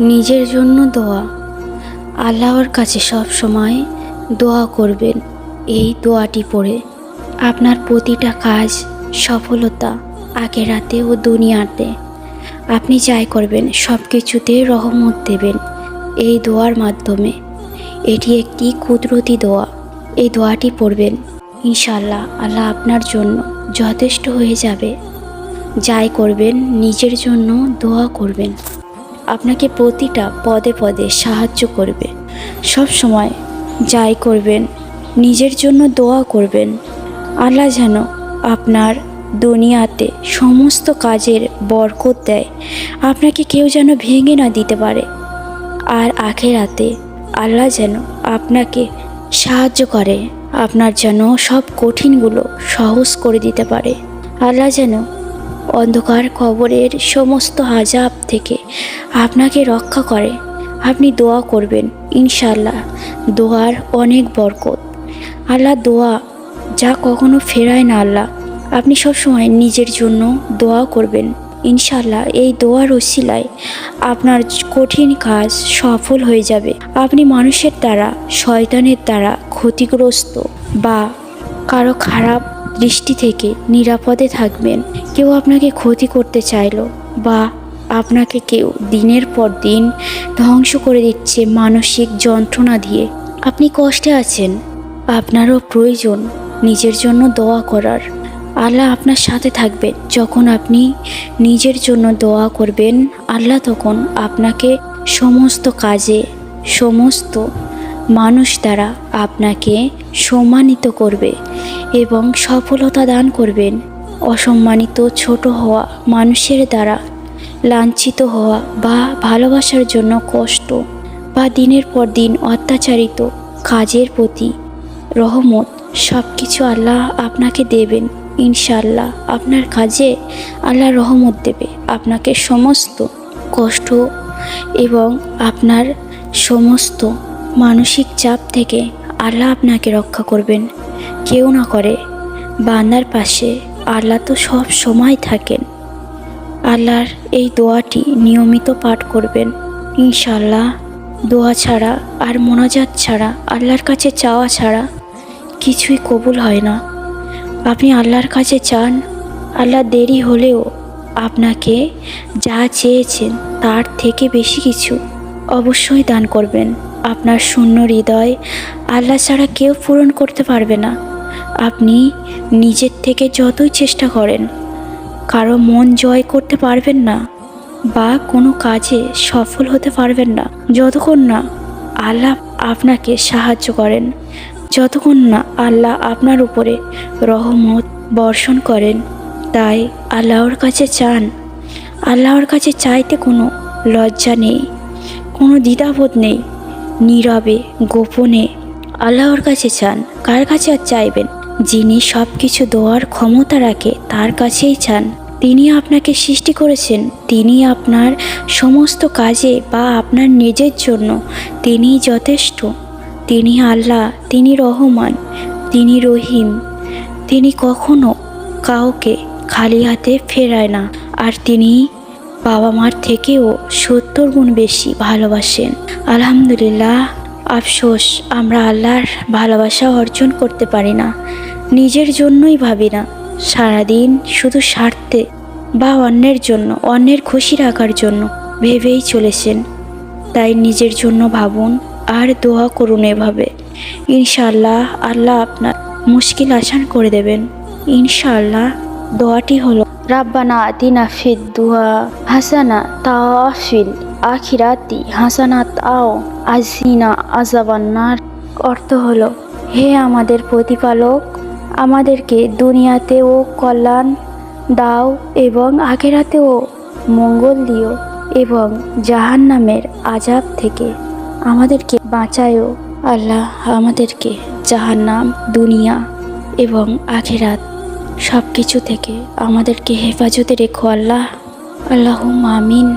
নিজের জন্য দোয়া। আল্লাহর কাছে সব সময় দোয়া করবেন। এই দোয়াটি পড়ে আপনার প্রতিটা কাজ সফলতা আখিরাতে ও দুনিয়াতে আপনি যাই করবেন সব কিছুতে রহমত দেবেন এই দোয়ার মাধ্যমে। এটি একটি কুদরতি দোয়া। এই দোয়াটি পড়বেন, ইনশাআল্লাহ আল্লাহ আপনার জন্য যথেষ্ট হয়ে যাবে। যাই করবেন নিজের জন্য দোয়া করবেন, আপনাকে প্রতিটা পদে পদে সাহায্য করবে। সব সময় যাই করবেন নিজের জন্য দোয়া করবেন, আল্লাহ যেন আপনার দুনিয়াতে সমস্ত কাজের বরকত দেয়, আপনাকে কেউ যেন ভেঙে না দিতে পারে। আর আখিরাতে আল্লাহ যেন আপনাকে সাহায্য করে, আপনার যেন সব কঠিনগুলো সহজ করে দিতে পারে। আল্লাহ যেন অন্ধকার কবরের সমস্ত আযাব থেকে আপনাকে রক্ষা করে। আপনি দোয়া করবেন, ইনশাআল্লাহ দোয়ার অনেক বরকত। আল্লাহ দোয়া যা কখনো ফেরায় না। আল্লাহ আপনি সব সময় নিজের জন্য দোয়া করবেন, ইনশাআল্লাহ এই দোয়ার ওসিলায় আপনার কঠিন কাজ সফল হয়ে যাবে। আপনি মানুষের দ্বারা শয়তানের দ্বারা ক্ষতিগ্রস্ত বা কারো খারাপ দৃষ্টি থেকে নিরাপদে থাকবেন। কেউ আপনাকে ক্ষতি করতে চাইলো বা আপনাকে কেউ দিনের পর দিন ধ্বংস করে দিচ্ছে মানসিক যন্ত্রণা দিয়ে, আপনি কষ্টে আছেন, আপনারও প্রয়োজন নিজের জন্য দোয়া করার। আল্লাহ আপনার সাথে থাকবেন। যখন আপনি নিজের জন্য দোয়া করবেন আল্লাহ তখন আপনাকে সমস্ত কাজে সমস্ত মানুষ দ্বারা আপনাকে সম্মানিত করবে এবং সফলতা দান করবেন। অসম্মানিত ছোট হওয়া, মানুষের দ্বারা লাঞ্ছিত হওয়া বা ভালোবাসার জন্য কষ্ট বা দিনের পর দিন অত্যাচারিত কাজের প্রতি রহমত সব কিছু আল্লাহ আপনাকে দেবেন। ইনশাআল্লাহ আপনার কাজে আল্লাহ রহমত দেবে, আপনাকে সমস্ত কষ্ট এবং আপনার সমস্ত মানসিক চাপ থেকে আল্লাহ আপনাকে রক্ষা করবেন। কেউ না করে বান্দার পাশে আল্লাহ তো সব সময় থাকেন। আল্লাহর এই দোয়াটি নিয়মিত পাঠ করবেন, ইনশাআল্লাহ দোয়া ছাড়া আর মোনাজাত ছাড়া, আল্লাহর কাছে চাওয়া ছাড়া কিছুই কবুল হয় না। আপনি আল্লাহর কাছে চান, আল্লাহ দেরি হলেও আপনাকে যা চেয়েছেন তার থেকে বেশি কিছু অবশ্যই দান করবেন। আপনার শূন্য হৃদয় আল্লাহ ছাড়া কেউ পূরণ করতে পারবে না। আপনি নিজের থেকে যতই চেষ্টা করেন কারো মন জয় করতে পারবেন না বা কোনো কাজে সফল হতে পারবেন না যতক্ষণ না আল্লাহ আপনাকে সাহায্য করেন, যতক্ষণ না আল্লাহ আপনার উপরে রহমত বর্ষণ করেন। তাই আল্লাহর কাছে চান, আল্লাহর কাছে চাইতে কোনো লজ্জা নেই, কোনো দ্বিধাবোধ নেই। নীরবে গোপনে আল্লাহর কাছে চান। কার কাছে আর চাইবেন? যিনি সব কিছু দেওয়ার ক্ষমতা রাখে তার কাছেই চান। তিনি আপনাকে সৃষ্টি করেছেন, তিনি আপনার সমস্ত কাজে বা আপনার নিজের জন্য তিনিই যথেষ্ট। তিনি আল্লাহ, তিনি রহমান, তিনি রহিম। তিনি কখনো কাউকে খালি হাতে ফেরায় না। আর তিনি বাবা মার থেকেও 70 গুণ বেশি ভালোবাসেন। আলহামদুলিল্লাহ, আফসোস আমরা আল্লাহর ভালোবাসা অর্জন করতে পারি না, নিজের জন্যই ভাবি না। সারাদিন শুধু স্বার্থে বা অন্যের জন্য, অন্যের খুশি রাখার জন্য ভেবেই চলেছেন। তাই নিজের জন্য ভাবুন আর দোয়া করুন এভাবে। ইনশাআল্লাহ আল্লাহ আপনার মুশকিল আসান করে দেবেন। ইনশাআল্লাহ দোয়াটি হলো, রাব্বানা আতিনা ফিদ দুয়া হাসানা তাওয়াফিল আখিরাতি হাসানাত আও আজিনা আযাবান্নার। অর্থ হলো, হে আমাদের প্রতিপালক, আমাদেরকে দুনিয়াতেও কল্যাণ দাও এবং আখিরাতেও মঙ্গল দিও এবং জাহান্নামের আযাব থেকে আমাদেরকে বাঁচায়ও। আল্লাহ আমাদেরকে জাহান্নাম, দুনিয়া এবং আখিরাত সব কিছু থেকে আমাদেরকে হেফাজতে রেখো আল্লাহ। আল্লাহুম্মা আমিন।